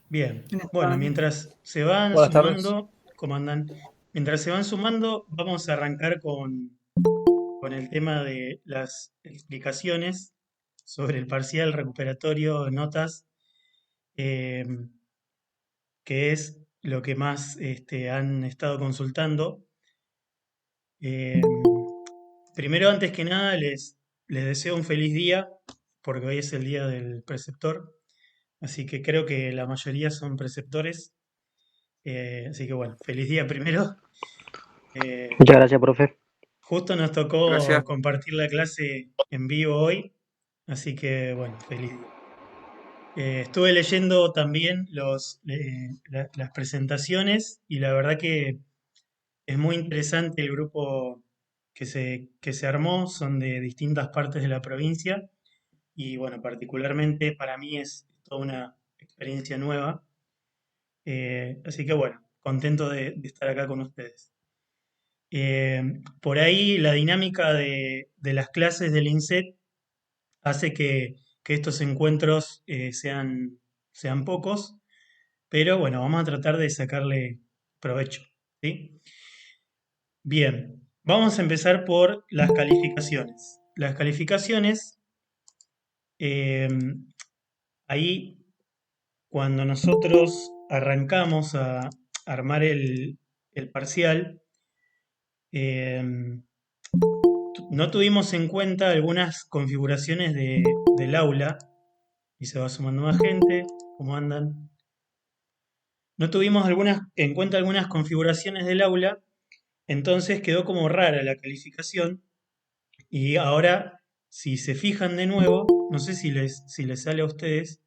Bien. Buenas Bueno, tardes. mientras se van Buenas tardes. sumando, ¿cómo andan? Mientras se van sumando, vamos a arrancar con el tema de las explicaciones sobre el parcial recuperatorio notas, eh, que es lo que más han estado consultando. Eh, Primero, antes que nada, les deseo un feliz día, porque hoy es el día del preceptor, así que creo que la mayoría son preceptores. Así que bueno, feliz día primero. Eh, Muchas gracias, profe. Justo nos tocó Gracias. compartir la clase en vivo hoy, así que bueno, feliz día. Estuve leyendo también las presentaciones y la verdad que es muy interesante el grupo que se armó, son de distintas partes de la provincia y bueno, particularmente para mí es toda una experiencia nueva. Así que bueno, contento de estar acá con ustedes. Por ahí la dinámica de las clases del INSET hace que estos encuentros sean pocos, pero bueno, vamos a tratar de sacarle provecho, ¿sí? Bien, vamos a empezar por las calificaciones. Las calificaciones, eh, ahí cuando nosotros arrancamos a armar el parcial, eh, no tuvimos en cuenta algunas configuraciones del aula, y se va sumando más gente. ¿Cómo andan? No tuvimos en cuenta algunas configuraciones del aula, entonces quedó como rara la calificación. Y ahora, si se fijan de nuevo, no sé si les sale a ustedes,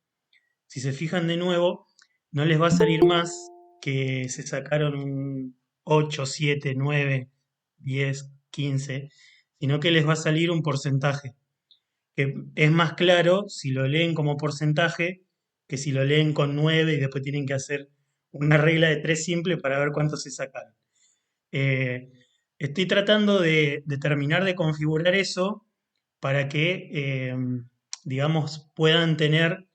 si se fijan de nuevo, no les va a salir más que se sacaron un 8, 7, 9, 10, 15, sino que les va a salir un porcentaje, que es más claro si lo leen como porcentaje que si lo leen con 9 y después tienen que hacer una regla de 3 simple para ver cuánto se sacaron. Eh, Estoy tratando de terminar de configurar eso para que, digamos, puedan tener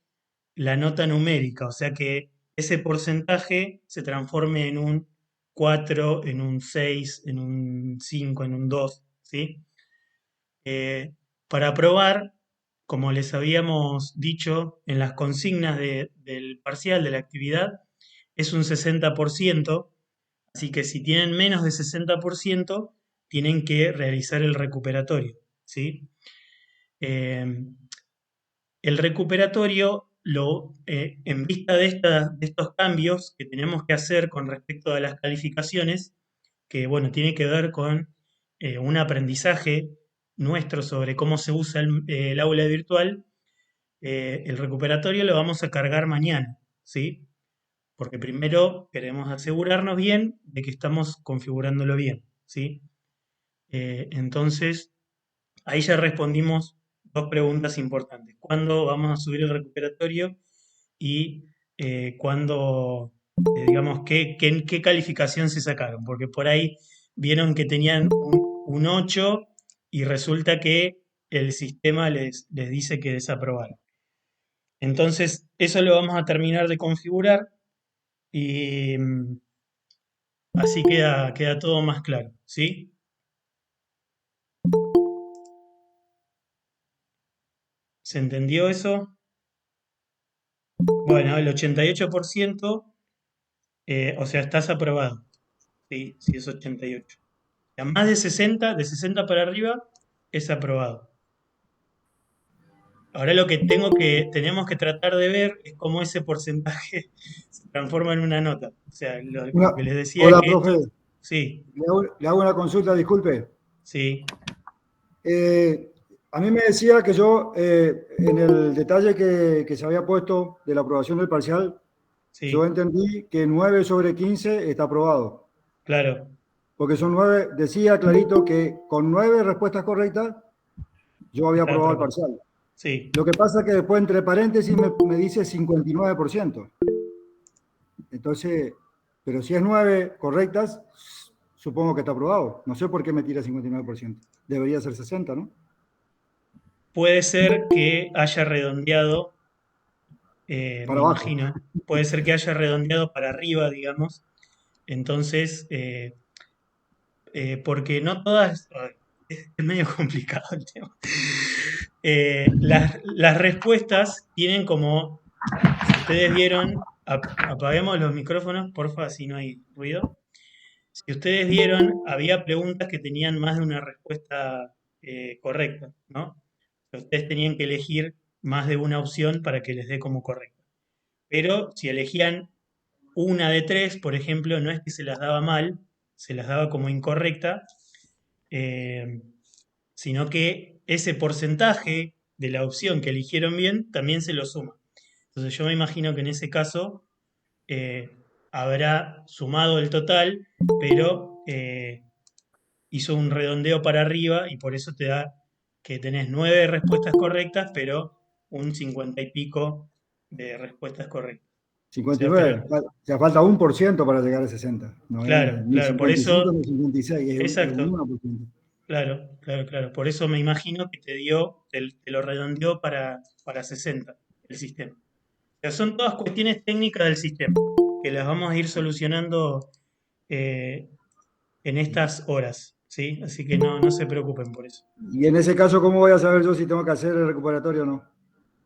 la nota numérica, o sea que ese porcentaje se transforme en un 4, en un 6, en un 5, en un 2, ¿sí? Eh, para probar, como les habíamos dicho en las consignas del parcial de la actividad, es un 60%, así que si tienen menos de 60%, tienen que realizar el recuperatorio, ¿sí? Eh, el recuperatorio, en vista de estos cambios que tenemos que hacer con respecto a las calificaciones, que bueno, tiene que ver con un aprendizaje nuestro sobre cómo se usa el aula virtual, el recuperatorio lo vamos a cargar mañana, ¿sí? Porque primero queremos asegurarnos bien de que estamos configurándolo bien, ¿sí? Entonces, ahí ya respondimos dos preguntas importantes. ¿Cuándo vamos a subir el recuperatorio? Y cuándo, digamos, qué calificación se sacaron. Porque por ahí vieron que tenían un 8 y resulta que el sistema les dice que desaprobaron. Entonces, eso lo vamos a terminar de configurar y así queda todo más claro, ¿sí? ¿Se entendió eso? Bueno, el 88%, o sea, estás aprobado. Sí, sí es 88. A más de 60 para arriba, es aprobado. Ahora lo que tenemos que tratar de ver es cómo ese porcentaje se transforma en una nota. O sea, lo que les decía es Hola, que profe. esto, sí, Le hago una consulta, disculpe. sí, Eh, a mí me decía que yo, en el detalle que se había puesto de la aprobación del parcial, yo sí, entendí que 9 sobre 15 está aprobado. claro, Porque son 9, decía clarito que con 9 respuestas correctas yo había está aprobado el aprobado. parcial. Sí, Lo que pasa es que después, entre paréntesis, me dice 59%. Entonces, pero si es 9 correctas, supongo que está aprobado. No sé por qué me tira 59%. Debería ser 60, ¿no? puede ser que haya redondeado para me abajo. imagino. Puede ser que haya redondeado para arriba, digamos. Entonces, porque no todas, es medio complicado el tema. Las respuestas tienen como, si ustedes vieron, apaguemos los micrófonos, porfa, si no hay ruido. Si ustedes vieron, había preguntas que tenían más de una respuesta correcta, ¿no? Ustedes tenían que elegir más de una opción para que les dé como correcta. Pero si elegían una de tres, por ejemplo, no es que se las daba mal, se las daba como incorrecta, eh, sino que ese porcentaje de la opción que eligieron bien también se lo suma. Entonces yo me imagino que en ese caso habrá sumado el total, pero hizo un redondeo para arriba y por eso te da que tenés 9 respuestas correctas, pero un 50 y pico de respuestas correctas. O sea, pero 59. O sea, falta 1% para llegar a 60. No es claro, ni claro, por 55 eso, ni 56, es un exacto, 1%. claro, claro, claro. Por eso me imagino que te dio, te lo redondeó para 60 el sistema. O sea, son todas cuestiones técnicas del sistema que las vamos a ir solucionando eh, en estas horas, ¿sí? Así que no se preocupen por eso. Y en ese caso, ¿cómo voy a saber yo si tengo que hacer el recuperatorio o no?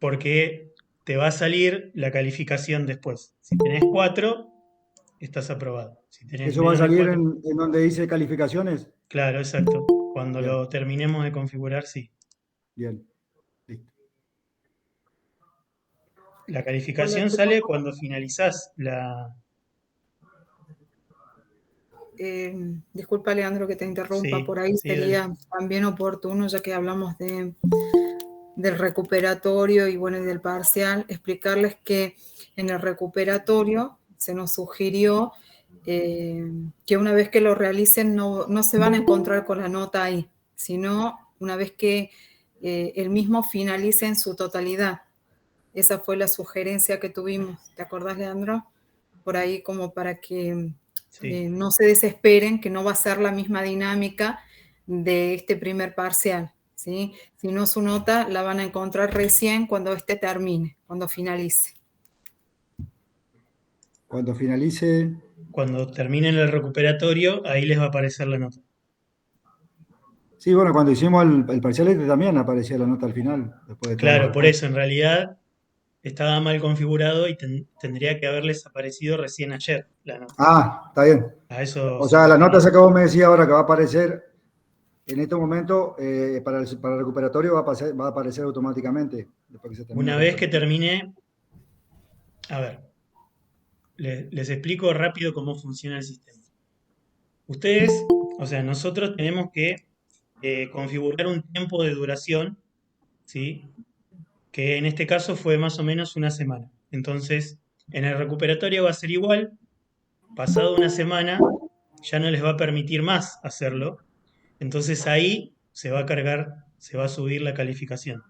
Porque te va a salir la calificación después. Si tenés 4, estás aprobado. Si tenés Eso va a menos de salir 4, en donde dice calificaciones. claro, exacto. Cuando Bien, lo terminemos de configurar, sí. bien, listo. La Hola, calificación chicos. sale cuando finalizás la... Disculpa, Leandro, que te interrumpa. Sí, Por ahí sí, dale. sería también oportuno, ya que hablamos del recuperatorio y bueno, y del parcial, explicarles que en el recuperatorio se nos sugirió que una vez que lo realicen no se van a encontrar con la nota ahí, sino una vez que el mismo finalice en su totalidad. Esa fue la sugerencia que tuvimos. ¿Te acordás, Leandro? Por ahí como para que Sí. no se desesperen, que no va a ser la misma dinámica de este primer parcial, ¿sí? Si no, su nota la van a encontrar recién cuando este termine, cuando finalice. Cuando finalice. Cuando terminen el recuperatorio, ahí les va a aparecer la nota. Sí, bueno, cuando hicimos el parcial este también aparecía la nota al final, después de todas las Claro, por respuestas. eso en realidad estaba mal configurado y tendría que haberles aparecido recién ayer la nota. Ah, está bien. A eso O se sea, la nota refería. esa que vos me decías ahora que va a aparecer en este momento para el recuperatorio va a aparecer automáticamente después que se termine Una el vez que recuperatorio. termine, a ver, les explico rápido cómo funciona el sistema. Ustedes, o sea, nosotros tenemos que configurar un tiempo de duración, ¿sí? Que en este caso fue más o menos una semana. Entonces, en el recuperatorio va a ser igual, pasado una semana ya no les va a permitir más hacerlo, entonces ahí se va a cargar, se va a subir la calificación.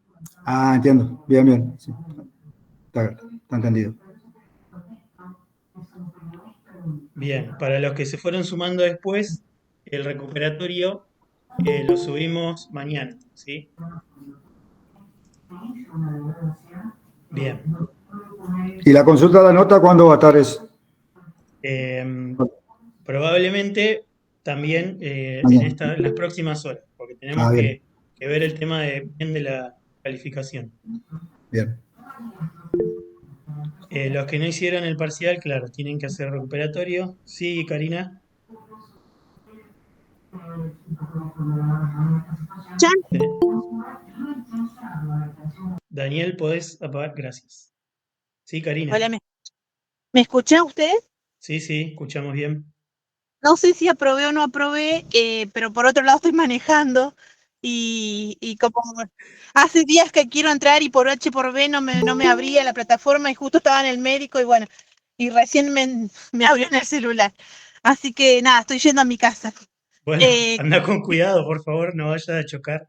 Ah, entiendo. Bien, bien. Sí, está entendido. Bien, para los que se fueron sumando después, el recuperatorio lo subimos mañana, ¿sí? Bien. ¿Y la consulta de la nota cuándo va a estar eso? Eh, Probablemente también Mañana. en las próximas horas, porque Ah, tenemos bien, que ver el tema bien de la calificación. bien. Los que no hicieron el parcial, claro, tienen que hacer recuperatorio. Sí, Karina. ¿Escuchan? Eh, Daniel, podés apagar. Gracias. Sí, Karina. Hola, ¿me escuchan ustedes? Sí, sí, escuchamos bien. No sé si aprobé o no aprobé, pero por otro lado estoy manejando y como hace días que quiero entrar y por H por B no me abría la plataforma y justo estaba en el médico y bueno, y recién me abrió en el celular. Así que nada, estoy yendo a mi casa. Bueno, Eh, anda con cuidado, por favor, no vayas a chocar.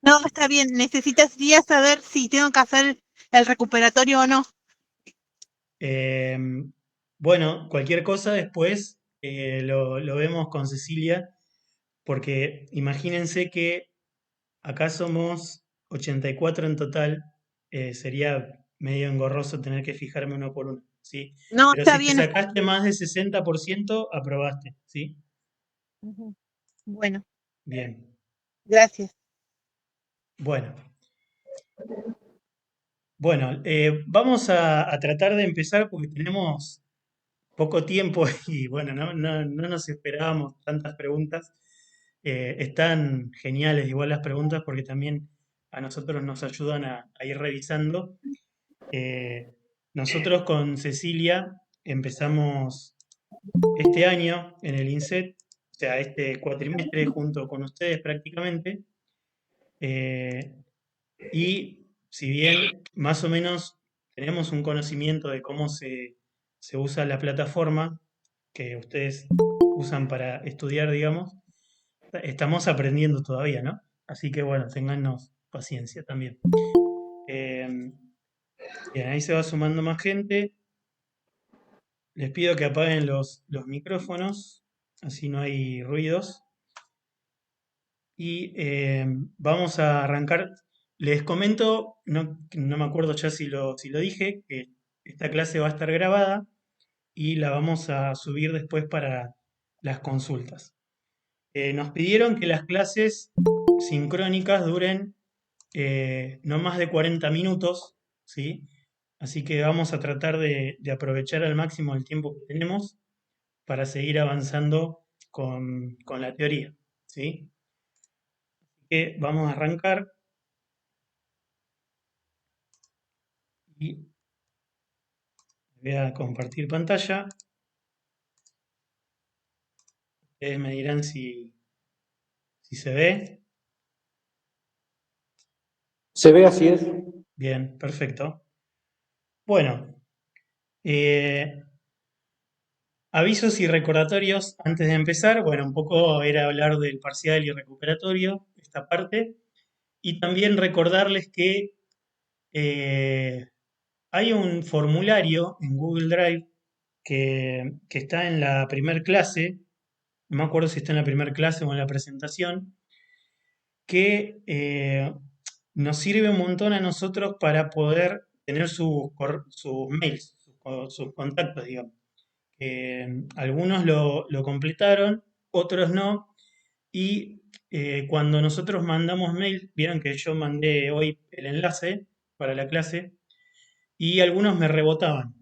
no, está bien, necesitaría saber si tengo que hacer el recuperatorio o no. Eh, bueno, cualquier cosa después lo vemos con Cecilia, porque imagínense que acá somos 84 en total, sería medio engorroso tener que fijarme uno por uno, ¿sí? No, Pero está si te bien. sacaste más de 60%, aprobaste, ¿sí? Ujú. Bueno, Bien. gracias. Bueno, bueno, vamos a tratar de empezar porque tenemos poco tiempo y bueno, no nos esperábamos tantas preguntas. Están geniales igual las preguntas porque también a nosotros nos ayudan a ir revisando. Eh, Nosotros con Cecilia empezamos este año en el INSET, o sea, este cuatrimestre junto con ustedes prácticamente. eh, y si bien más o menos tenemos un conocimiento de cómo se usa la plataforma que ustedes usan para estudiar, digamos, estamos aprendiendo todavía, ¿no? Así que bueno, téngannos paciencia también. Eh, Bien, ahí se va sumando más gente. Les pido que apaguen los micrófonos, así no hay ruidos. Y vamos a arrancar. Les comento, no me acuerdo ya si lo dije, que esta clase va a estar grabada y la vamos a subir después para las consultas. Nos pidieron que las clases sincrónicas duren no más de 40 minutos, ¿sí? Así que vamos a tratar de aprovechar al máximo el tiempo que tenemos para seguir avanzando con la teoría, ¿sí? Que vamos a arrancar y voy a compartir pantalla. Ustedes me dirán si se ve. Se ve, así es. Bien, perfecto. Bueno, eh, avisos y recordatorios antes de empezar. Bueno, un poco era hablar del parcial y recuperatorio, esta parte. Y también recordarles que eh, hay un formulario en Google Drive que está en la primer clase, no me acuerdo si está en la primera clase o en la presentación, que nos sirve un montón a nosotros para poder tener sus mails, sus contactos, digamos. Algunos lo completaron, otros no, y cuando nosotros mandamos mail, vieron que yo mandé hoy el enlace para la clase, y algunos me rebotaban.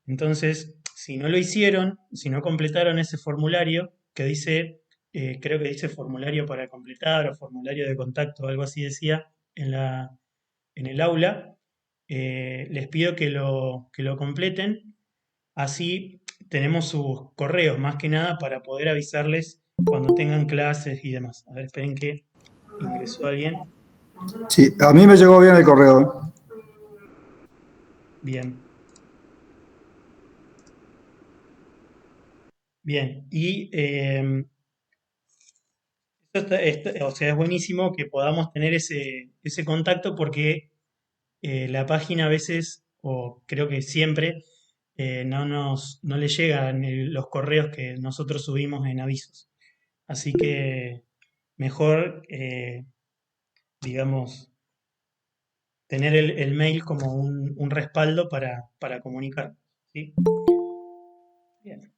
Entonces, si no lo hicieron, si no completaron ese formulario que dice, creo que dice formulario para completar o formulario de contacto, algo así decía en el aula, les pido que lo completen. Así tenemos sus correos, más que nada, para poder avisarles cuando tengan clases y demás. A ver, esperen que ingresó alguien. Sí, a mí me llegó bien el correo. Bien. Bien. Y o sea, es buenísimo que podamos tener ese contacto porque la página a veces, o creo que siempre, no le llegan los correos que nosotros subimos en avisos. Así que mejor, digamos, tener el mail como un respaldo para comunicar. ¿Sí? Bien.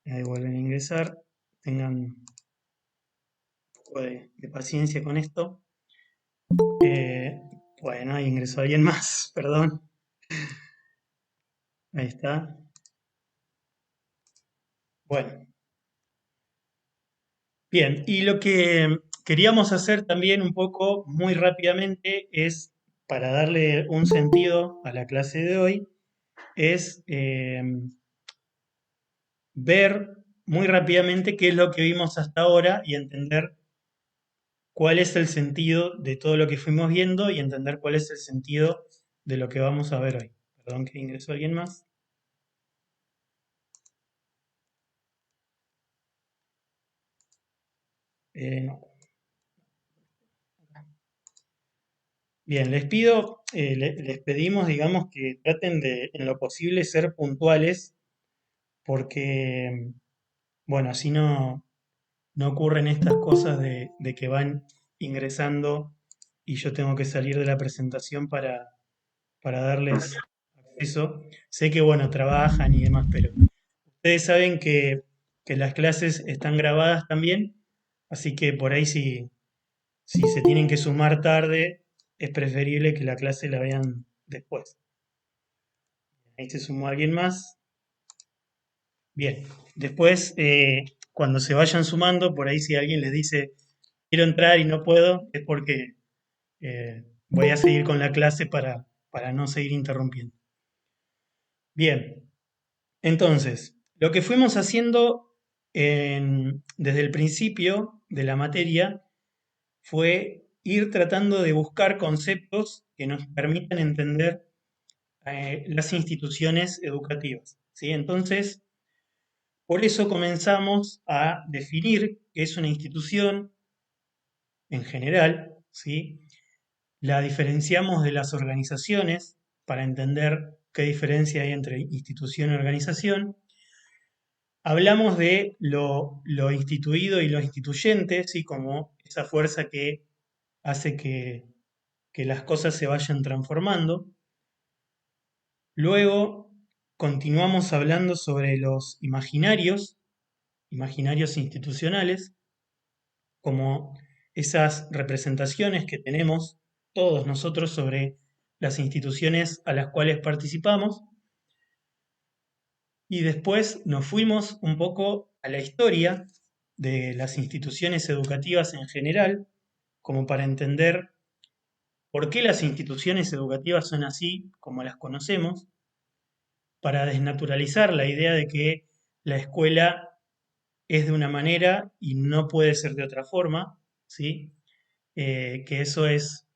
Ahí vuelven a ingresar. Tengan un poco de paciencia con esto. Eh, bueno, ahí ingresó alguien más, perdón. Ahí está. Bueno, bien. Y lo que queríamos hacer también un poco, muy rápidamente, es, para darle un sentido a la clase de hoy, es ver muy rápidamente qué es lo que vimos hasta ahora y entender cuál es el sentido de todo lo que fuimos viendo y entender cuál es el sentido de lo que vamos a ver hoy. Perdón que ingresó alguien más. No. Bien, les pedimos, digamos, que traten de, en lo posible, ser puntuales, porque, bueno, así no ocurren estas cosas de que van ingresando y yo tengo que salir de la presentación para darles acceso. Sé que, bueno, trabajan y demás, pero ustedes saben que las clases están grabadas también, así que por ahí si se tienen que sumar tarde, es preferible que la clase la vean después. Ahí se sumó alguien más. Bien, después, cuando se vayan sumando, por ahí si alguien les dice, quiero entrar y no puedo, es porque voy a seguir con la clase para no seguir interrumpiendo. Bien, entonces, lo que fuimos haciendo desde el principio de la materia fue ir tratando de buscar conceptos que nos permitan entender las instituciones educativas, ¿sí? Entonces, por eso comenzamos a definir qué es una institución en general, ¿sí? La diferenciamos de las organizaciones para entender qué diferencia hay entre institución y organización. Hablamos de lo instituido y lo instituyente, ¿sí? Como esa fuerza que hace que las cosas se vayan transformando. Luego continuamos hablando sobre los imaginarios institucionales, como esas representaciones que tenemos todos nosotros sobre las instituciones a las cuales participamos. Y después nos fuimos un poco a la historia de las instituciones educativas en general, como para entender por qué las instituciones educativas son así como las conocemos, para desnaturalizar la idea de que la escuela es de una manera y no puede ser de otra forma, ¿sí? Que eso es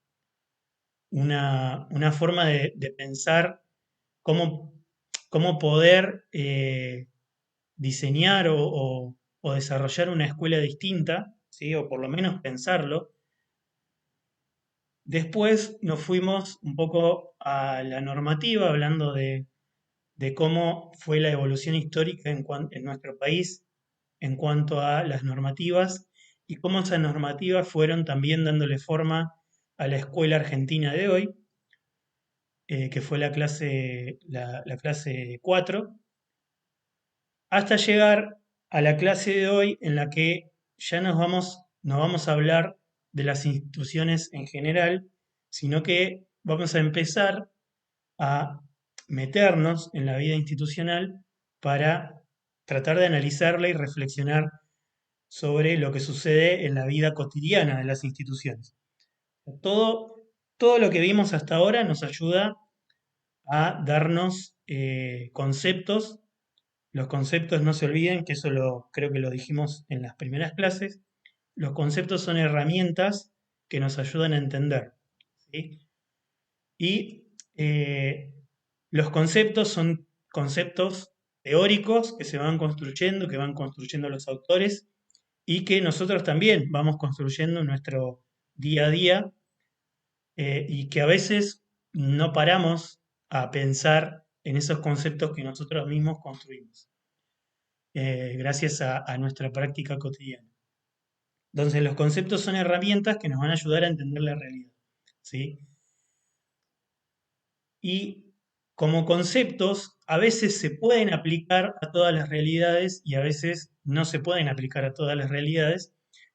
una forma de pensar cómo, cómo poder diseñar o desarrollar una escuela distinta, ¿sí? O por lo menos pensarlo. Después nos fuimos un poco a la normativa, hablando de cómo fue la evolución histórica en nuestro país en cuanto a las normativas y cómo esas normativas fueron también dándole forma a la escuela argentina de hoy, que fue la clase 4, hasta llegar a la clase de hoy en la que ya no vamos a hablar de las instituciones en general, sino que vamos a empezar a meternos en la vida institucional para tratar de analizarla y reflexionar sobre lo que sucede en la vida cotidiana de las instituciones. Todo, todo lo que vimos hasta ahora nos ayuda a darnos conceptos. Los conceptos no se olviden, que creo que lo dijimos en las primeras clases. Los conceptos son herramientas que nos ayudan a entender, ¿sí? Y los conceptos son conceptos teóricos que se van construyendo, que van construyendo los autores y que nosotros también vamos construyendo en nuestro día a día, y que a veces no paramos a pensar en esos conceptos que nosotros mismos construimos, gracias a nuestra práctica cotidiana. Entonces, los conceptos son herramientas que nos van a ayudar a entender la realidad, ¿sí? Y como conceptos, a veces se pueden aplicar a todas las realidades y a veces no se pueden aplicar a todas las realidades.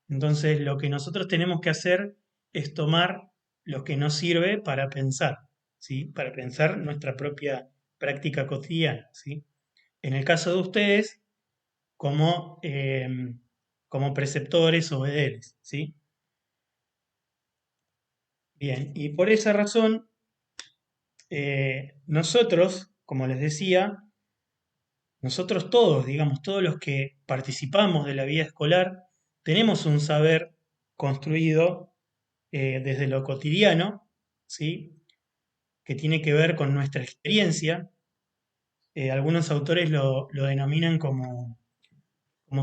Entonces, lo que nosotros tenemos que hacer es tomar lo que nos sirve para pensar, ¿sí? Para pensar nuestra propia práctica cotidiana, ¿sí? En el caso de ustedes, como, como preceptores o vedeles, ¿sí? Bien, y por esa razón, nosotros, como les decía, nosotros todos, digamos, todos los que participamos de la vida escolar, tenemos un saber construido desde lo cotidiano, ¿sí? Que tiene que ver con nuestra experiencia. Algunos autores lo denominan como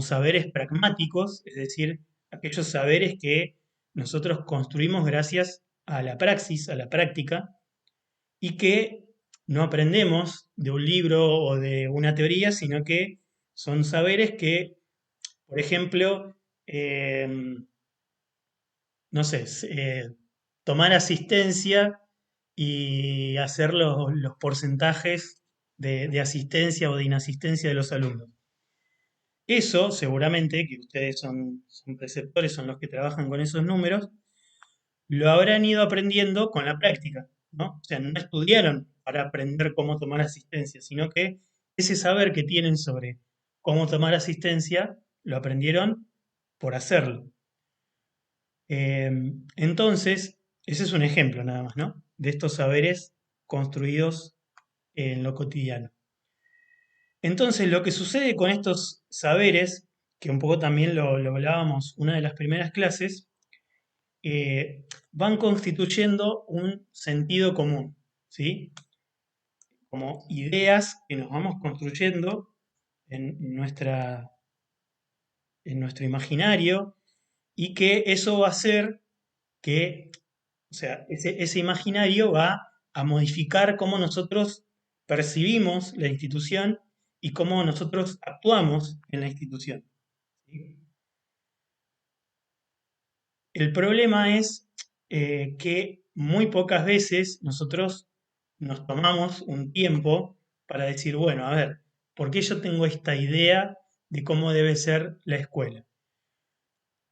saberes pragmáticos, es decir, aquellos saberes que nosotros construimos gracias a la praxis, a la práctica, y que no aprendemos de un libro o de una teoría, sino que son saberes que, por ejemplo, no sé, tomar asistencia y hacer los porcentajes de asistencia o de inasistencia de los alumnos. Eso seguramente, que ustedes son preceptores, son los que trabajan con esos números, lo habrán ido aprendiendo con la práctica, ¿no? O sea, no estudiaron para aprender cómo tomar asistencia, sino que ese saber que tienen sobre cómo tomar asistencia, lo aprendieron por hacerlo. Entonces, ese es un ejemplo nada más, ¿no? De estos saberes construidos en lo cotidiano. Entonces, lo que sucede con estos saberes, que un poco también lo hablábamos una de las primeras clases, van constituyendo un sentido común, ¿sí? Como ideas que nos vamos construyendo en, en nuestro imaginario y que eso va a hacer que, o sea, ese imaginario va a modificar cómo nosotros percibimos la institución y cómo nosotros actuamos en la institución, ¿sí? El problema es que muy pocas veces nosotros nos tomamos un tiempo para decir, bueno, a ver, ¿por qué yo tengo esta idea de cómo debe ser la escuela?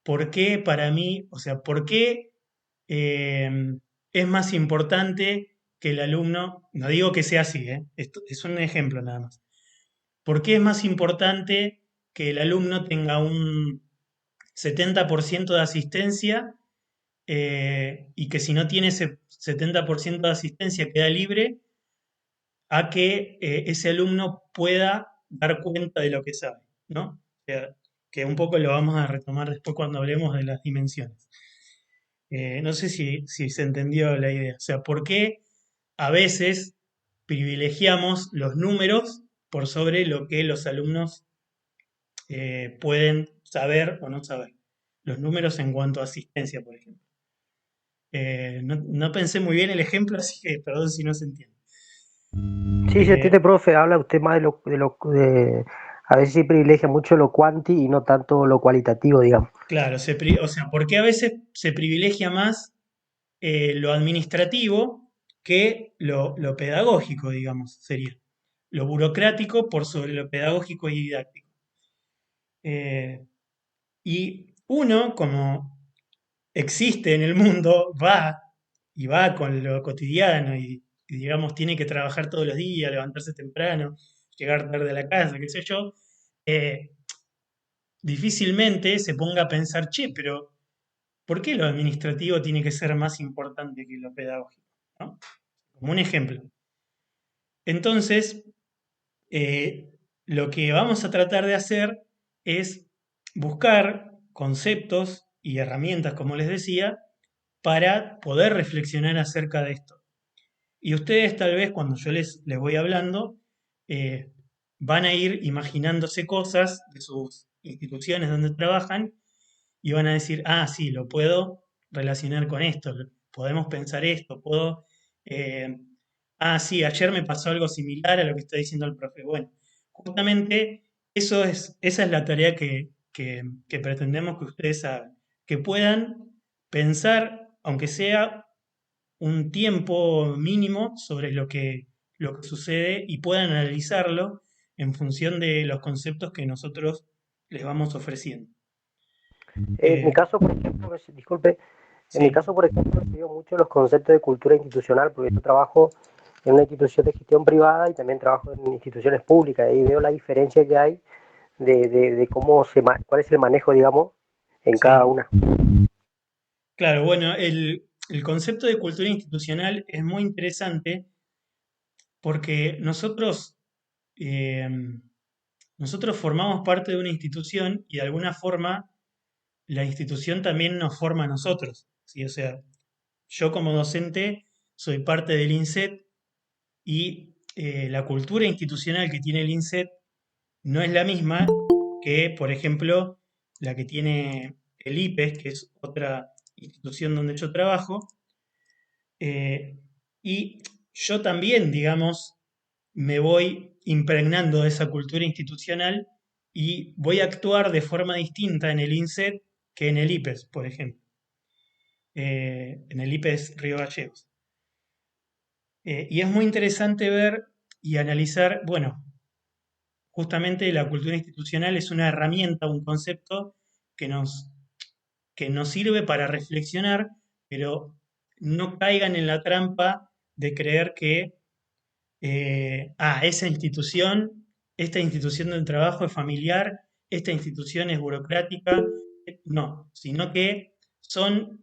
¿Por qué para mí, o sea, por qué es más importante que el alumno, no digo que sea así, esto es un ejemplo nada más, ¿por qué es más importante que el alumno tenga un 70% de asistencia y que si no tiene ese 70% de asistencia queda libre a que ese alumno pueda dar cuenta de lo que sabe, ¿no? O sea, que un poco lo vamos a retomar después cuando hablemos de las dimensiones. No sé si se entendió la idea. O sea, ¿por qué a veces privilegiamos los números por sobre lo que los alumnos pueden saber o no saber? Los números en cuanto a asistencia, por ejemplo. No pensé muy bien el ejemplo, así que perdón si no se entiende. Sí, se entiende, profe. Habla usted más a veces sí privilegia mucho lo cuanti y no tanto lo cualitativo, digamos. Claro, o sea, porque a veces se privilegia más lo administrativo que lo pedagógico, digamos, sería. Lo burocrático por sobre lo pedagógico y didáctico. Y uno, como existe en el mundo, va con lo cotidiano y, digamos, tiene que trabajar todos los días, levantarse temprano, llegar tarde a la casa, qué sé yo, eh, difícilmente se ponga a pensar, che, pero ¿por qué lo administrativo tiene que ser más importante que lo pedagógico? ¿No? Como un ejemplo. Entonces, lo que vamos a tratar de hacer es buscar conceptos y herramientas, como les decía, para poder reflexionar acerca de esto. Y ustedes tal vez cuando yo les voy hablando, eh, van a ir imaginándose cosas de sus instituciones donde trabajan y van a decir, ah, sí, lo puedo relacionar con esto, podemos pensar esto, puedo... eh, ah, sí, ayer me pasó algo similar a lo que está diciendo el profe. Bueno, justamente esa es la tarea que pretendemos que ustedes hagan, que puedan pensar, aunque sea un tiempo mínimo, sobre lo que sucede y puedan analizarlo en función de los conceptos que nosotros les vamos ofreciendo. En mi caso, por ejemplo, disculpe, en mi Sí, caso, por ejemplo, estudio mucho los conceptos de cultura institucional, porque yo trabajo en una institución de gestión privada y también trabajo en instituciones públicas, y veo la diferencia que hay de cómo cuál es el manejo, digamos, en cada sí. una. Claro, bueno, el concepto de cultura institucional es muy interesante porque eh, nosotros formamos parte de una institución y de alguna forma la institución también nos forma a nosotros, ¿sí? O sea, yo como docente soy parte del INSET y la cultura institucional que tiene el INSET no es la misma que, por ejemplo, la que tiene el IPES, que es otra institución donde yo trabajo. Y yo también, digamos, me voy impregnando de esa cultura institucional y voy a actuar de forma distinta en el INSET que en el IPES, por ejemplo, en el IPES Río Gallegos. Y es muy interesante ver y analizar, bueno, justamente la cultura institucional es una herramienta, un concepto que que nos sirve para reflexionar, pero no caigan en la trampa de creer que esta institución del trabajo es familiar, esta institución es burocrática. No, sino que son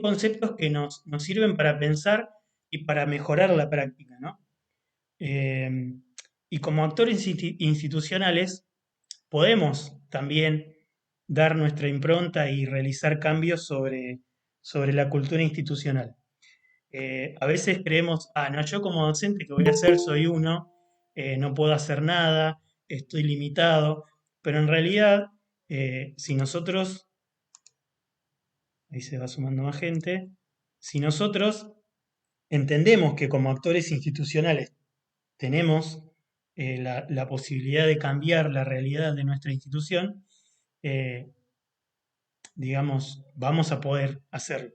conceptos que nos sirven para pensar y para mejorar la práctica, ¿no? Eh, y como actores institucionales podemos también dar nuestra impronta y realizar cambios sobre la cultura institucional. A veces creemos, no, yo como docente que voy a hacer soy uno, no puedo hacer nada, estoy limitado, pero en realidad, si nosotros, ahí se va sumando más gente, si nosotros entendemos que como actores institucionales tenemos la posibilidad de cambiar la realidad de nuestra institución, eh, digamos, vamos a poder hacerlo.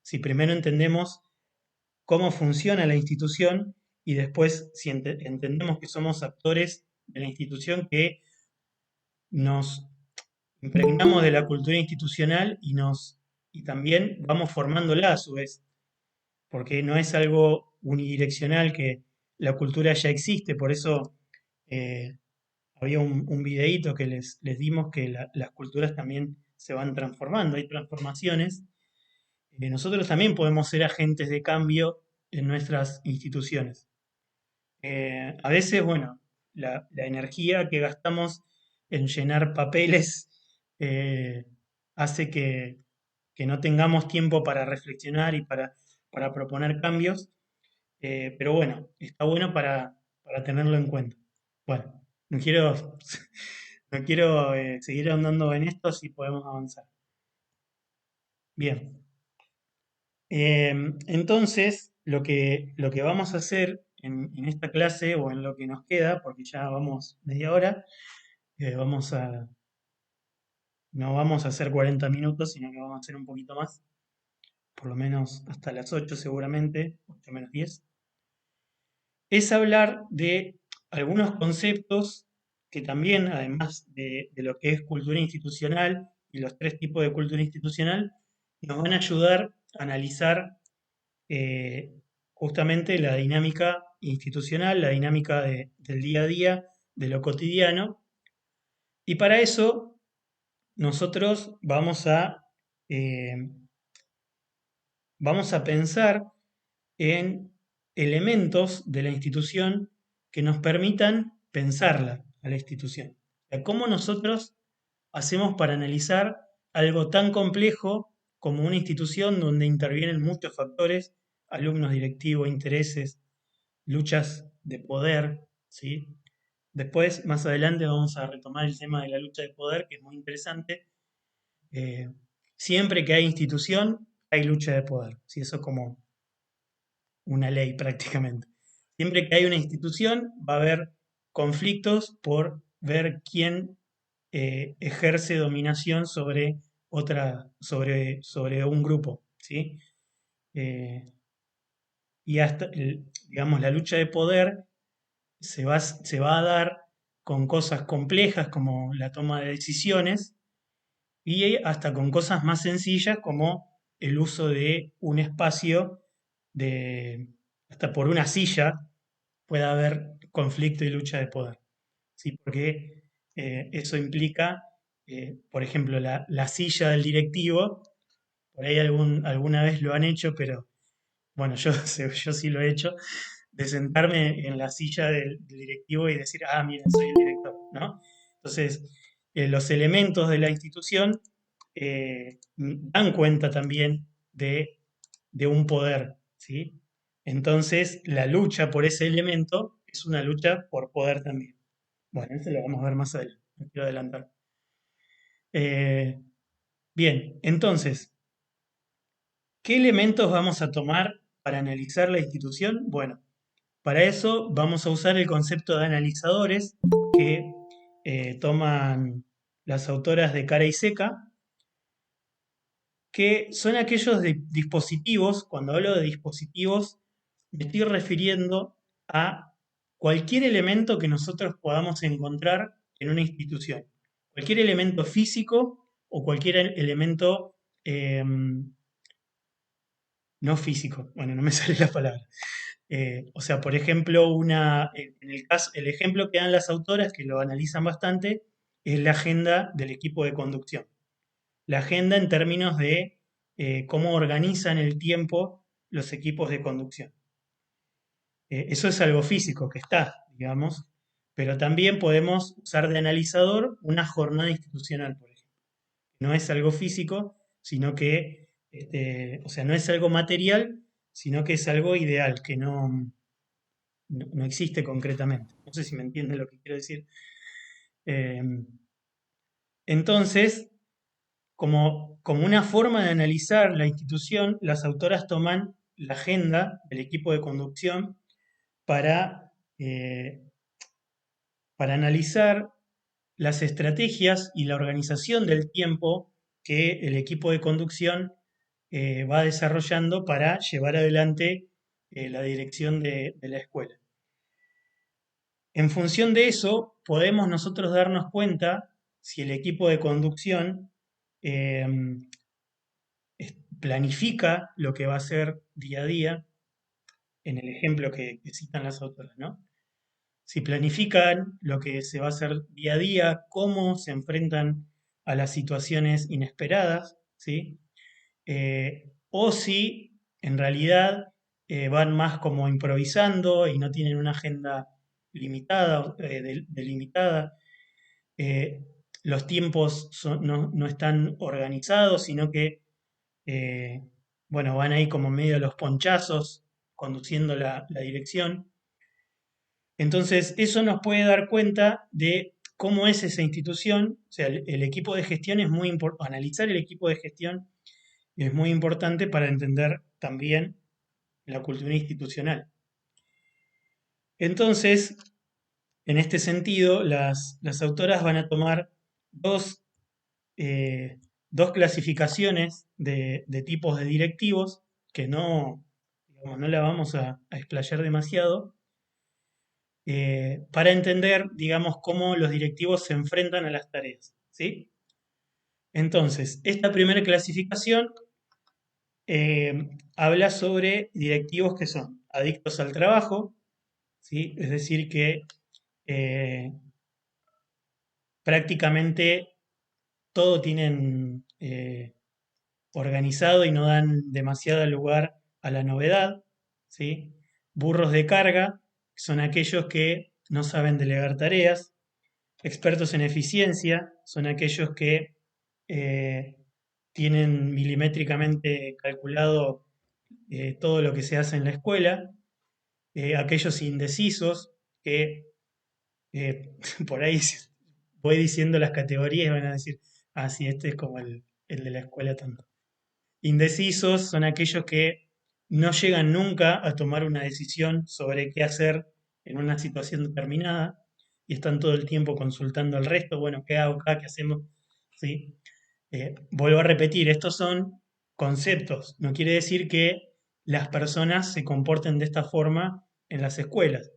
Si primero entendemos cómo funciona la institución y después si entendemos que somos actores de la institución, que nos impregnamos de la cultura institucional y también vamos formándola a su vez, porque no es algo unidireccional, que la cultura ya existe. Por eso eh, había un videíto que les dimos, que las culturas también se van transformando, hay transformaciones. Nosotros también podemos ser agentes de cambio en nuestras instituciones. A veces, bueno, la energía que gastamos en llenar papeles eh, hace que no tengamos tiempo para reflexionar y para proponer cambios, pero bueno, está bueno para tenerlo en cuenta. Bueno, no quiero, no quiero seguir ahondando en esto, si podemos avanzar. Bien. Entonces, lo que vamos a hacer en esta clase o en lo que nos queda, porque ya vamos media hora, vamos no vamos a hacer 40 minutos, sino que vamos a hacer un poquito más, por lo menos hasta las 8 seguramente, 8 menos 10, es hablar de algunos conceptos que también, además de lo que es cultura institucional y los tres tipos de cultura institucional, nos van a ayudar a analizar eh, justamente la dinámica institucional, la dinámica del día a día, de lo cotidiano. Y para eso nosotros eh, vamos a pensar en elementos de la institución que nos permitan pensarla a la institución. O sea, ¿cómo nosotros hacemos para analizar algo tan complejo como una institución donde intervienen muchos factores, alumnos, directivos, intereses, luchas de poder, ¿sí? Después, más adelante, vamos a retomar el tema de la lucha de poder, que es muy interesante. Eh, Siempre que hay institución, hay lucha de poder, ¿sí? Eso es como una ley prácticamente. Siempre que hay una institución, va a haber conflictos por ver quién ejerce dominación sobre un grupo, ¿sí? Eh, y hasta, digamos, la lucha de poder se va a dar con cosas complejas como la toma de decisiones y hasta con cosas más sencillas como el uso de un espacio, hasta por una silla puede haber conflicto y lucha de poder, ¿sí? Porque eso implica, por ejemplo, la silla del directivo. Por ahí alguna vez lo han hecho, pero bueno, yo sí lo he hecho, de sentarme en la silla del directivo y decir, mira, soy el director, ¿no? Entonces, los elementos de la institución dan cuenta también de un poder, ¿sí? Entonces, la lucha por ese elemento es una lucha por poder también. Bueno, eso lo vamos a ver más adelante, no quiero adelantar. Bien, entonces, ¿qué elementos vamos a tomar para analizar la institución? Bueno, para eso vamos a usar el concepto de analizadores que toman las autoras de Cara y Seca, que son aquellos dispositivos. Cuando hablo de dispositivos, me estoy refiriendo a cualquier elemento que nosotros podamos encontrar en una institución. Cualquier elemento físico o cualquier elemento no físico. Bueno, no me sale la palabra. O sea, por ejemplo, el ejemplo que dan las autoras, que lo analizan bastante, es la agenda del equipo de conducción. La agenda en términos de cómo organizan el tiempo los equipos de conducción. Eso es algo físico que está, digamos, pero también podemos usar de analizador una jornada institucional, por ejemplo. No es algo físico, sino que, o sea, no es algo material, sino que es algo ideal, que no existe concretamente. No sé si me entienden lo que quiero decir. Eh, entonces, como una forma de analizar la institución, las autoras toman la agenda del equipo de conducción para, eh, para analizar las estrategias y la organización del tiempo que el equipo de conducción va desarrollando para llevar adelante la dirección de la escuela. En función de eso, podemos nosotros darnos cuenta si el equipo de conducción eh, planifica lo que va a hacer día a día, en el ejemplo que citan las autoras, ¿no? Si planifican lo que se va a hacer día a día, cómo se enfrentan a las situaciones inesperadas, ¿sí? O si en realidad van más como improvisando y no tienen una agenda limitada, delimitada. Eh, los tiempos no están organizados, sino que eh, bueno, van ahí como medio a los ponchazos, conduciendo la dirección. Entonces, eso nos puede dar cuenta de cómo es esa institución. O sea, el equipo de gestión es muy importante, analizar el equipo de gestión es muy importante para entender también la cultura institucional. Entonces, en este sentido, las autoras van a tomar dos, dos clasificaciones de tipos de directivos que digamos, no la vamos a explayar demasiado, para entender, digamos, cómo los directivos se enfrentan a las tareas, ¿sí? Entonces, esta primera clasificación habla sobre directivos que son adictos al trabajo, ¿sí? Es decir, que eh, prácticamente todo tienen organizado y no dan demasiado lugar a la novedad, ¿sí? Burros de carga, que son aquellos que no saben delegar tareas. Expertos en eficiencia son aquellos que eh, tienen milimétricamente calculado todo lo que se hace en la escuela. Aquellos indecisos que por ahí voy diciendo las categorías y van a decir, ah, sí, este es como el de la escuela tanto. Indecisos son aquellos que no llegan nunca a tomar una decisión sobre qué hacer en una situación determinada y están todo el tiempo consultando al resto, bueno, ¿qué hago acá? ¿Qué hacemos? ¿Sí? Vuelvo a repetir, estos son conceptos, no quiere decir que las personas se comporten de esta forma en las escuelas.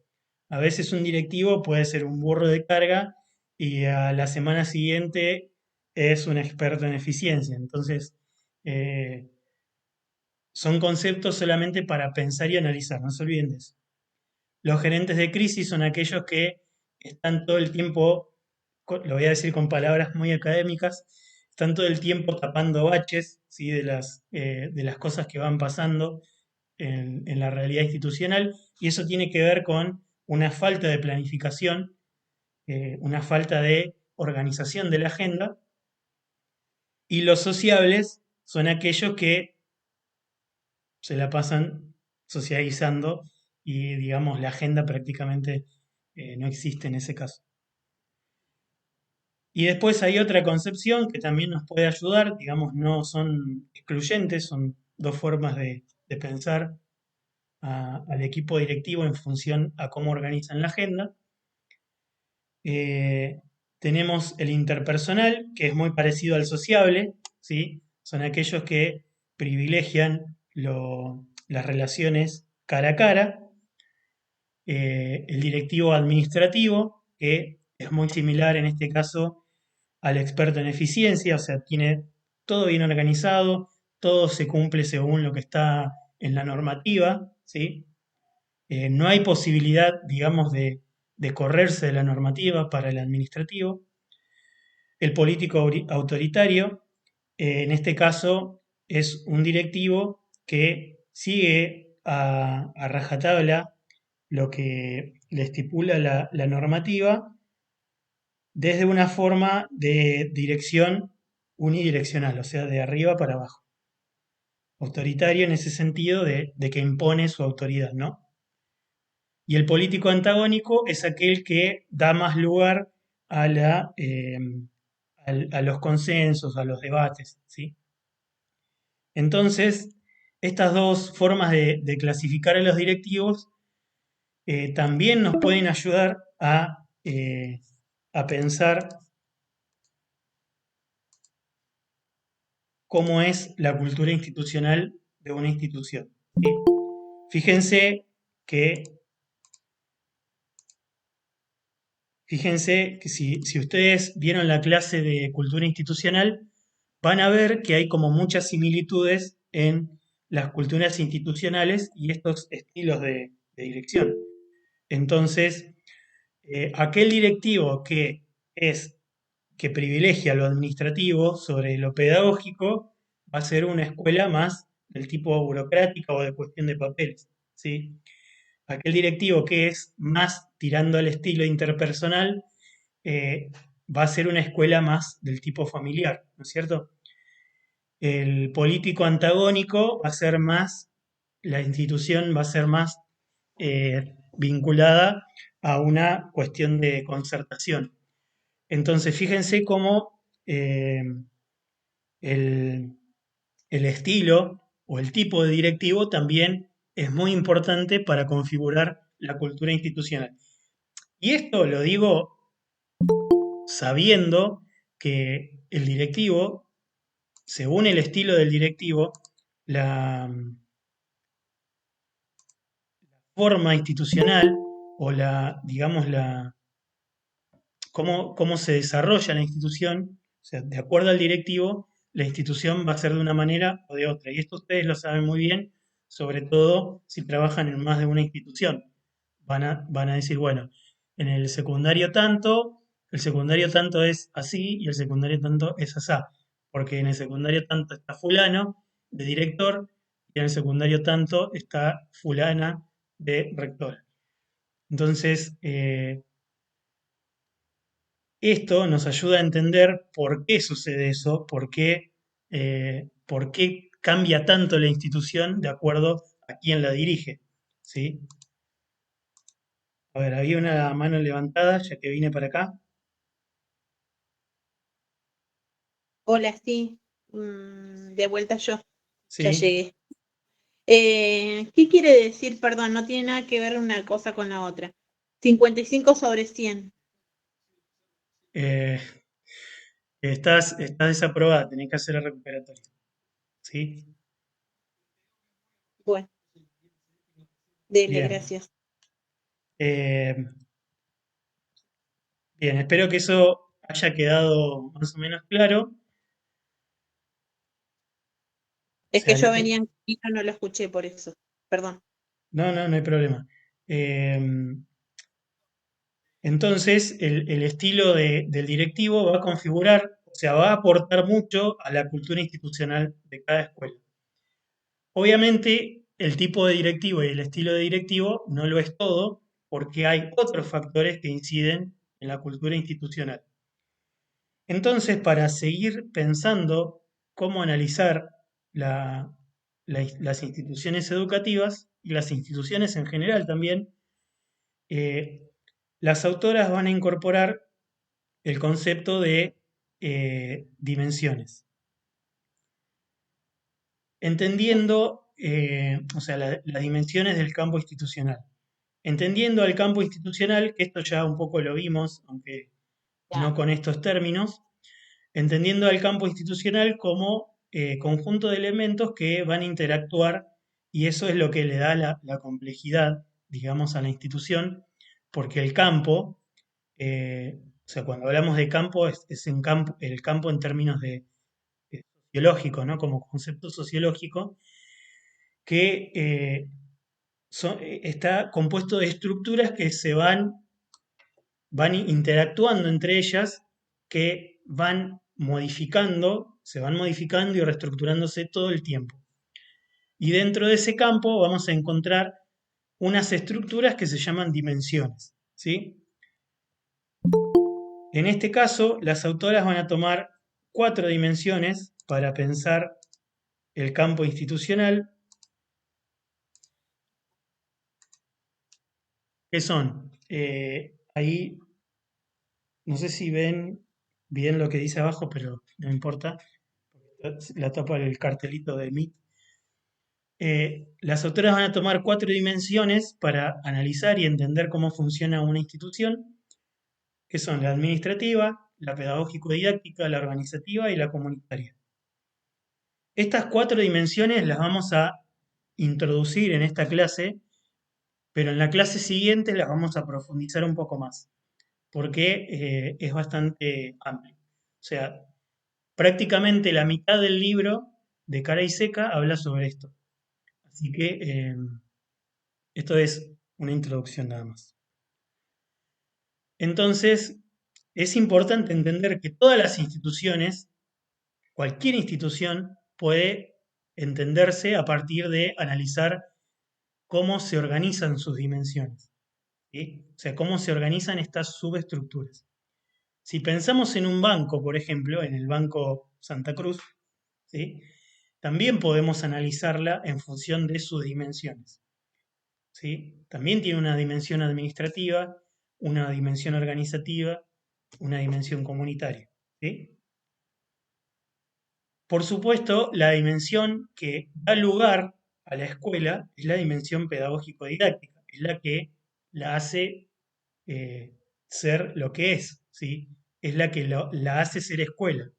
A veces un directivo puede ser un burro de carga y a la semana siguiente es un experto en eficiencia. Entonces, eh, son conceptos solamente para pensar y analizar, no se olviden de eso. Los gerentes de crisis son aquellos que están todo el tiempo, lo voy a decir con palabras muy académicas, están todo el tiempo tapando baches, ¿sí? De las cosas que van pasando en la realidad institucional, y eso tiene que ver con una falta de planificación, una falta de organización de la agenda, y los sociables son aquellos que se la pasan socializando y, digamos, la agenda prácticamente no existe en ese caso. Y después hay otra concepción que también nos puede ayudar, digamos, no son excluyentes, son dos formas de pensar al equipo directivo en función a cómo organizan la agenda. Tenemos el interpersonal, que es muy parecido al sociable, ¿sí? Son aquellos que privilegian las relaciones cara a cara, el directivo administrativo, que es muy similar en este caso al experto en eficiencia, o sea, tiene todo bien organizado, todo se cumple según lo que está en la normativa, ¿sí? No hay posibilidad, digamos, de correrse de la normativa para el administrativo. El político autoritario, en este caso, es un directivo que sigue a rajatabla lo que le estipula la normativa desde una forma de dirección unidireccional, o sea, de arriba para abajo. Autoritario en ese sentido de que impone su autoridad, ¿no? Y el político antagónico es aquel que da más lugar a, a los consensos, a los debates, ¿sí? Entonces, estas dos formas de clasificar a los directivos también nos pueden ayudar a pensar cómo es la cultura institucional de una institución, ¿sí? Fíjense que Fíjense que si ustedes vieron la clase de cultura institucional, van a ver que hay como muchas similitudes en las culturas institucionales y estos estilos de dirección. Entonces, aquel directivo es, que privilegia lo administrativo sobre lo pedagógico va a ser una escuela más del tipo burocrática o de cuestión de papeles, ¿sí? Aquel directivo que es más tirando al estilo interpersonal eh, va a ser una escuela más del tipo familiar, ¿no es cierto? El político antagónico va a ser más, la institución va a ser más vinculada a una cuestión de concertación. Entonces, fíjense cómo el, el estilo o el tipo de directivo también es muy importante para configurar la cultura institucional. Y esto lo digo sabiendo que el directivo, según el estilo del directivo, la forma institucional o digamos, cómo se desarrolla la institución, o sea, de acuerdo al directivo, la institución va a ser de una manera o de otra. Y esto ustedes lo saben muy bien, sobre todo si trabajan en más de una institución. Van a decir, bueno, en el secundario tanto es así y el secundario tanto es asá. Porque en el secundario tanto está fulano de director y en el secundario tanto está fulana de rectora. Entonces, esto nos ayuda a entender por qué sucede eso, por qué cambia tanto la institución de acuerdo a quién la dirige, ¿sí? A ver, había una mano levantada ya que vine para acá. Hola, sí. De vuelta yo. Ya Sí. llegué. ¿Qué quiere decir? Perdón, no tiene nada que ver una cosa con la otra. 55 sobre 100. Eh, estás desaprobada, tenés que hacer el recuperatorio, ¿sí? Bueno, dele, Bien. gracias. Eh, bien, espero que eso haya quedado más o menos claro. O Es que sea, yo venía en camino, no lo escuché por eso. Perdón. no hay problema. Eh, Entonces, el estilo del directivo va a configurar, o sea, va a aportar mucho a la cultura institucional de cada escuela. Obviamente, el tipo de directivo y el estilo de directivo no lo es todo, porque hay otros factores que inciden en la cultura institucional. Entonces, para seguir pensando cómo analizar las instituciones educativas y las instituciones en general también, eh, las autoras van a incorporar el concepto de dimensiones, entendiendo, o sea, las dimensiones del campo institucional. Entendiendo al campo institucional, que esto ya un poco lo vimos, aunque no con estos términos, entendiendo al campo institucional como conjunto de elementos que van a interactuar y eso es lo que le da la complejidad, digamos, a la institución, porque el campo, o sea, cuando hablamos de campo, es el campo en términos de sociológico, ¿no? Como concepto sociológico, que está compuesto de estructuras que van interactuando entre ellas, que se van modificando y reestructurándose todo el tiempo. Y dentro de ese campo vamos a encontrar unas estructuras que se llaman dimensiones, ¿sí? En este caso, las autoras van a tomar 4 dimensiones para pensar el campo institucional, que son, ahí, no sé si ven bien lo que dice abajo, pero no importa, la tapa el cartelito de Meet. Las autoras van a tomar 4 dimensiones para analizar y entender cómo funciona una institución, que son la administrativa, la pedagógico-didáctica, la organizativa y la comunitaria. Estas 4 dimensiones las vamos a introducir en esta clase, pero en la clase siguiente las vamos a profundizar un poco más, porque es bastante amplio. O sea, prácticamente la mitad del libro de Cara y Seca habla sobre esto. Así que esto es una introducción nada más. Entonces, es importante entender que todas las instituciones, cualquier institución, puede entenderse a partir de analizar cómo se organizan sus dimensiones, ¿sí? O sea, cómo se organizan estas subestructuras. Si pensamos en un banco, por ejemplo, en el Banco Santa Cruz, ¿sí? También podemos analizarla en función de sus dimensiones, ¿sí? También tiene una dimensión administrativa, una dimensión organizativa, una dimensión comunitaria, ¿sí? Por supuesto, la dimensión que da lugar a la escuela es la dimensión pedagógico-didáctica, es la que la hace ser lo que es, ¿sí? Es la que la hace ser escuela.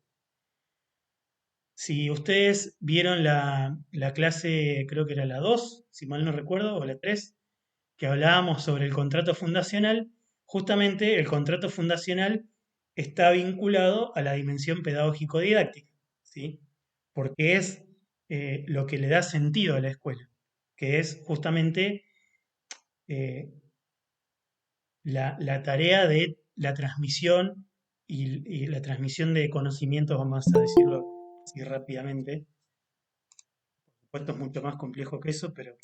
Si ustedes vieron la clase, creo que era la 2, si mal no recuerdo, o la 3, que hablábamos sobre el contrato fundacional, justamente el contrato fundacional está vinculado a la dimensión pedagógico-didáctica, ¿sí? Porque es lo que le da sentido a la escuela, que es justamente eh, la tarea de la transmisión y la transmisión de conocimientos, vamos a decirlo así rápidamente. Por supuesto es mucho más complejo que eso, pero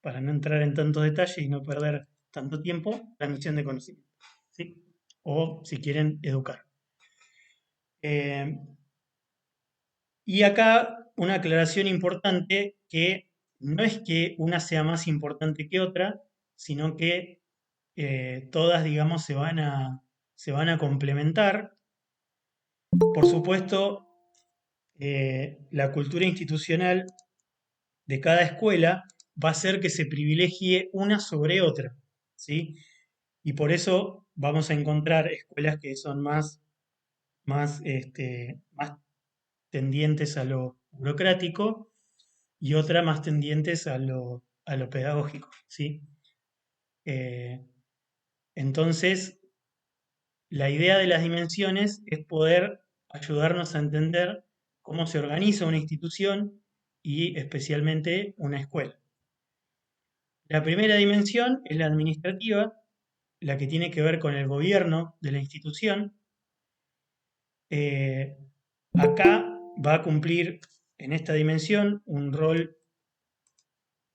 para no entrar en tantos detalles y no perder tanto tiempo, transmisión de conocimiento, ¿sí? O si quieren, educar. Y acá una aclaración importante, que no es que una sea más importante que otra, sino que todas, digamos, se van a complementar. Por supuesto, la cultura institucional de cada escuela va a hacer que se privilegie una sobre otra, ¿sí? Y por eso vamos a encontrar escuelas que son más tendientes a lo burocrático y otras más tendientes a lo pedagógico, ¿sí? Eh, entonces, la idea de las dimensiones es poder ayudarnos a entender cómo se organiza una institución y especialmente una escuela. La primera dimensión es la administrativa, la que tiene que ver con el gobierno de la institución. Acá va a cumplir en esta dimensión un rol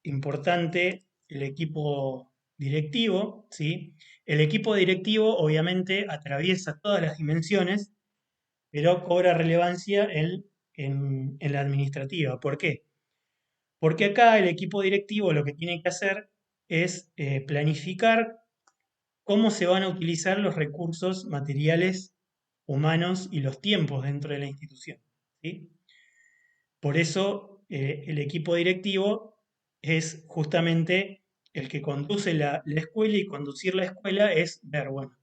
importante el equipo directivo, ¿sí? El equipo directivo obviamente atraviesa todas las dimensiones, pero cobra relevancia en la administrativa. ¿Por qué? Porque acá el equipo directivo lo que tiene que hacer es planificar cómo se van a utilizar los recursos materiales, humanos y los tiempos dentro de la institución, ¿sí? Por eso el equipo directivo es justamente el que conduce la escuela, y conducir la escuela es ver, bueno,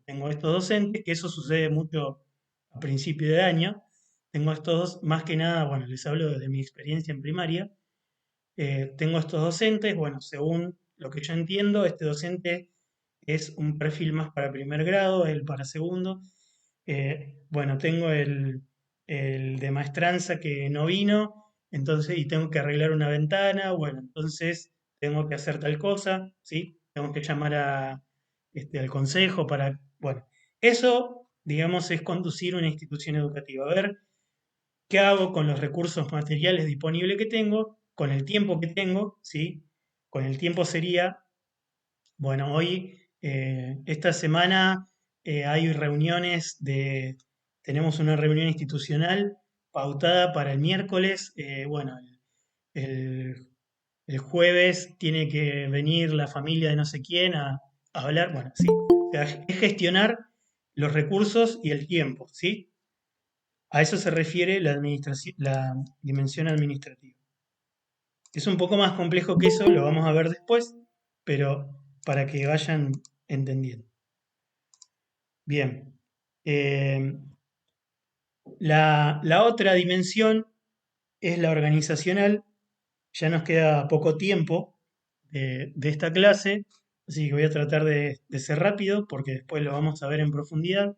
tengo estos docentes, que eso sucede mucho a principio de año, tengo estos dos, más que nada, bueno, les hablo desde mi experiencia en primaria, tengo estos docentes, bueno, según lo que yo entiendo, este docente es un perfil más para primer grado, el para segundo. Bueno, tengo el de maestranza que no vino, entonces, y tengo que arreglar una ventana, bueno, entonces tengo que hacer tal cosa, ¿sí? Tengo que llamar al consejo para, bueno, eso, digamos, es conducir una institución educativa. A ver qué hago con los recursos materiales disponibles que tengo, con el tiempo que tengo, ¿sí? Con el tiempo sería, bueno, hoy, esta semana, hay reuniones tenemos una reunión institucional pautada para el miércoles, bueno, el, el jueves tiene que venir la familia de no sé quién a hablar, bueno, sí, o sea, es gestionar los recursos y el tiempo, ¿sí? A eso se refiere la dimensión administrativa. Es un poco más complejo que eso, lo vamos a ver después, pero para que vayan entendiendo. Bien. La otra dimensión es la organizacional. Ya nos queda poco tiempo de esta clase, así que voy a tratar de ser rápido porque después lo vamos a ver en profundidad.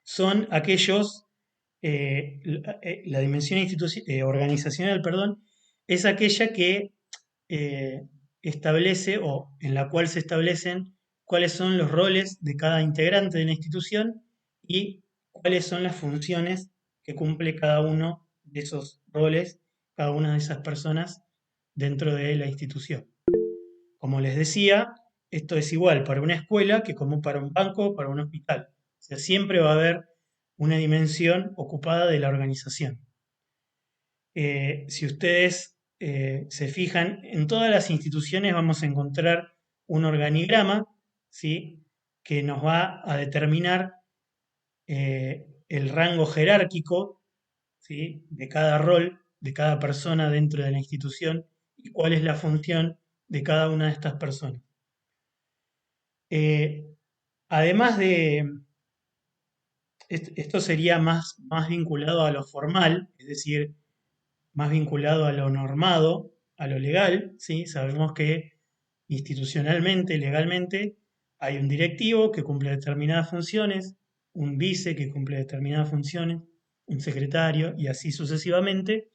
Son aquellos, la dimensión organizacional, perdón, es aquella que eh, establece o en la cual se establecen cuáles son los roles de cada integrante de la institución y cuáles son las funciones que cumple cada uno de esos roles, cada una de esas personas dentro de la institución. Como les decía, esto es igual para una escuela que como para un banco o para un hospital. O sea, siempre va a haber una dimensión ocupada de la organización. Si ustedes se fijan, en todas las instituciones vamos a encontrar un organigrama, ¿sí? Que nos va a determinar el rango jerárquico, ¿sí? De cada rol, de cada persona dentro de la institución y cuál es la función de cada una de estas personas. Además de, esto sería más vinculado a lo formal, es decir, más vinculado a lo normado, a lo legal, ¿sí? Sabemos que institucionalmente, legalmente, hay un directivo que cumple determinadas funciones, un vice que cumple determinadas funciones, un secretario y así sucesivamente,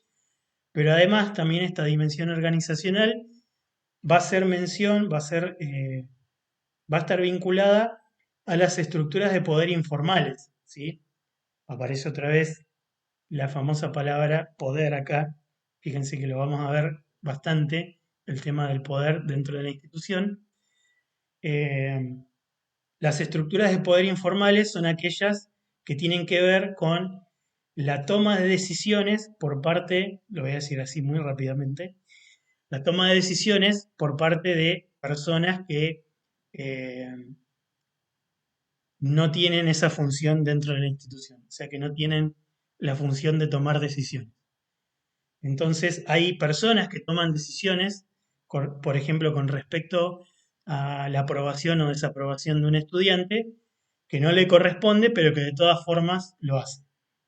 pero además también esta dimensión organizacional va a ser mención, va a estar vinculada a las estructuras de poder informales, ¿sí? Aparece otra vez la famosa palabra poder acá. Fíjense que lo vamos a ver bastante, el tema del poder dentro de la institución. Las estructuras de poder informales son aquellas que tienen que ver con la toma de decisiones por parte, lo voy a decir así muy rápidamente, la toma de decisiones por parte de personas que eh, no tienen esa función dentro de la institución, o sea que no tienen la función de tomar decisiones. Entonces hay personas que toman decisiones, por ejemplo, con respecto a la aprobación o desaprobación de un estudiante, que no le corresponde, pero que de todas formas lo hace.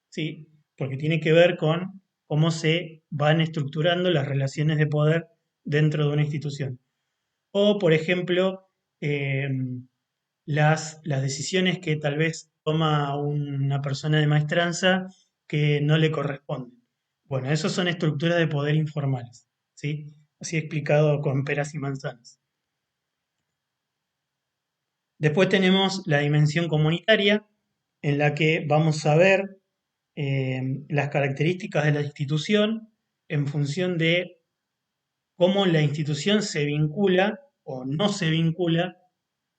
¿Sí? Porque tiene que ver con cómo se van estructurando las relaciones de poder dentro de una institución. O, por ejemplo, eh, las decisiones que tal vez toma una persona de maestranza que no le corresponden. Bueno, esos son estructuras de poder informales, ¿sí? Así explicado con peras y manzanas. Después tenemos la dimensión comunitaria, en la que vamos a ver las características de la institución en función de cómo la institución se vincula o no se vincula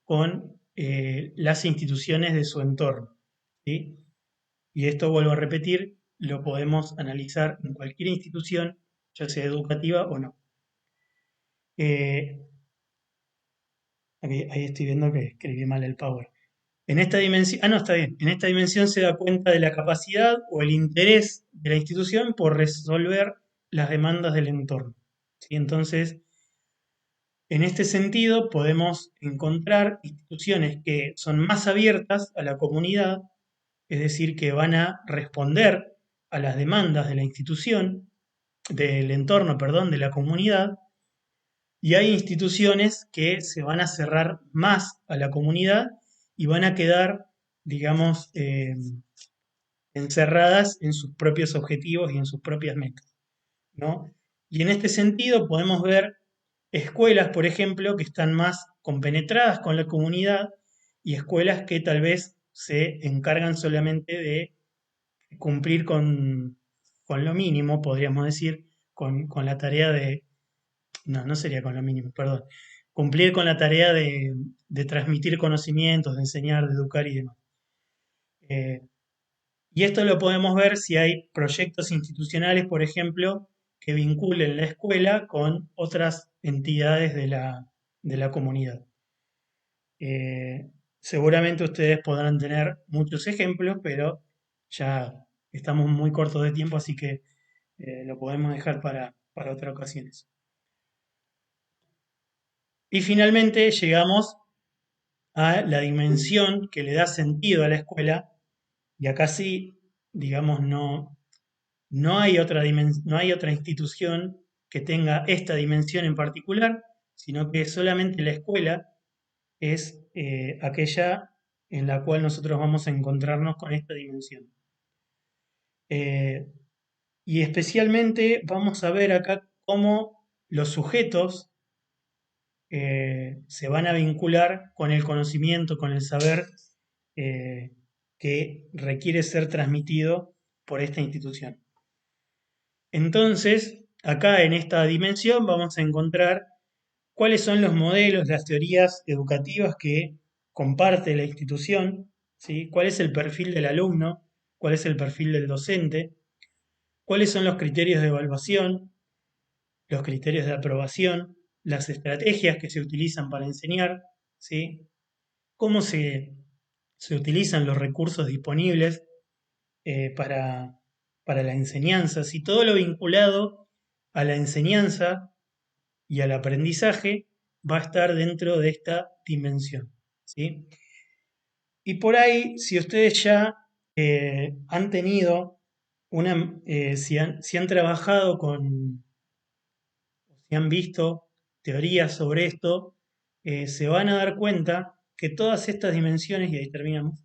con las instituciones de su entorno, ¿sí? Y esto, vuelvo a repetir, lo podemos analizar en cualquier institución, ya sea educativa o no. Ahí estoy viendo que escribí mal el Power. En esta dimensión, no, está bien. En esta dimensión se da cuenta de la capacidad o el interés de la institución por resolver las demandas del entorno, ¿sí? Entonces, en este sentido, podemos encontrar instituciones que son más abiertas a la comunidad, es decir, que van a responder a las demandas de la institución, del entorno, perdón, de la comunidad, y hay instituciones que se van a cerrar más a la comunidad y van a quedar, digamos, encerradas en sus propios objetivos y en sus propias metas, ¿no? Y en este sentido podemos ver escuelas, por ejemplo, que están más compenetradas con la comunidad y escuelas que tal vez se encargan solamente de cumplir con lo mínimo, podríamos decir, con la tarea de, no, no sería con lo mínimo, perdón, cumplir con la tarea de transmitir conocimientos, de enseñar, de educar y demás. Eh, y esto lo podemos ver si hay proyectos institucionales, por ejemplo, que vinculen la escuela con otras entidades de la comunidad. Seguramente ustedes podrán tener muchos ejemplos, pero ya estamos muy cortos de tiempo, así que lo podemos dejar para otra ocasión eso. Y finalmente llegamos a la dimensión que le da sentido a la escuela, y acá sí, digamos, no hay no hay otra institución que tenga esta dimensión en particular, sino que solamente la escuela es aquella en la cual nosotros vamos a encontrarnos con esta dimensión. Y especialmente vamos a ver acá cómo los sujetos se van a vincular con el conocimiento, con el saber que requiere ser transmitido por esta institución. Entonces, acá en esta dimensión vamos a encontrar cuáles son los modelos, las teorías educativas que comparte la institución, ¿sí? Cuál es el perfil del alumno, cuál es el perfil del docente, cuáles son los criterios de evaluación, los criterios de aprobación, las estrategias que se utilizan para enseñar, ¿sí? Cómo se utilizan los recursos disponibles para la enseñanza, si todo lo vinculado a la enseñanza y al aprendizaje va a estar dentro de esta dimensión, ¿sí? Y por ahí, si ustedes ya han tenido si han trabajado si han visto teorías sobre esto, se van a dar cuenta que todas estas dimensiones, y ahí terminamos,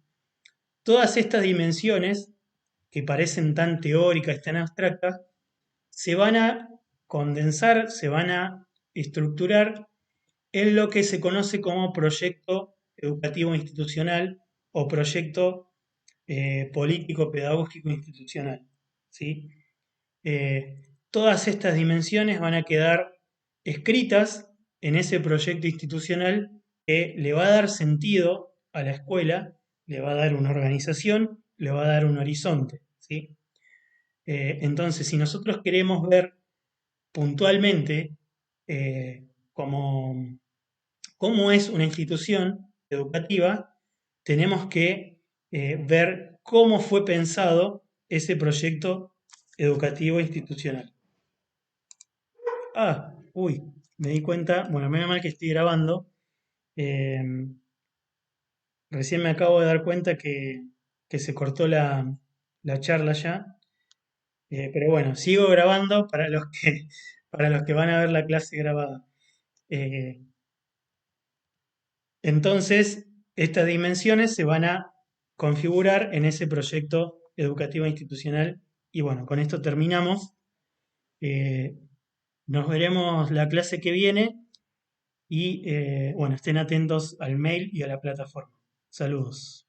todas estas dimensiones que parecen tan teóricas, tan abstractas, se van a condensar, se van a estructurar en lo que se conoce como proyecto educativo institucional o proyecto político pedagógico institucional, ¿sí? Todas estas dimensiones van a quedar escritas en ese proyecto institucional que le va a dar sentido a la escuela, le va a dar una organización, le va a dar un horizonte, ¿sí? Entonces, si nosotros queremos ver puntualmente cómo es una institución educativa, tenemos que ver cómo fue pensado ese proyecto educativo institucional. Me di cuenta, bueno, menos mal que estoy grabando. Recién me acabo de dar cuenta que se cortó la charla ya. Pero bueno, sigo grabando para los que van a ver la clase grabada. Eh, entonces, estas dimensiones se van a configurar en ese proyecto educativo institucional. Y bueno, con esto terminamos. Eh, Nos veremos la clase que viene y bueno, estén atentos al mail y a la plataforma. Saludos.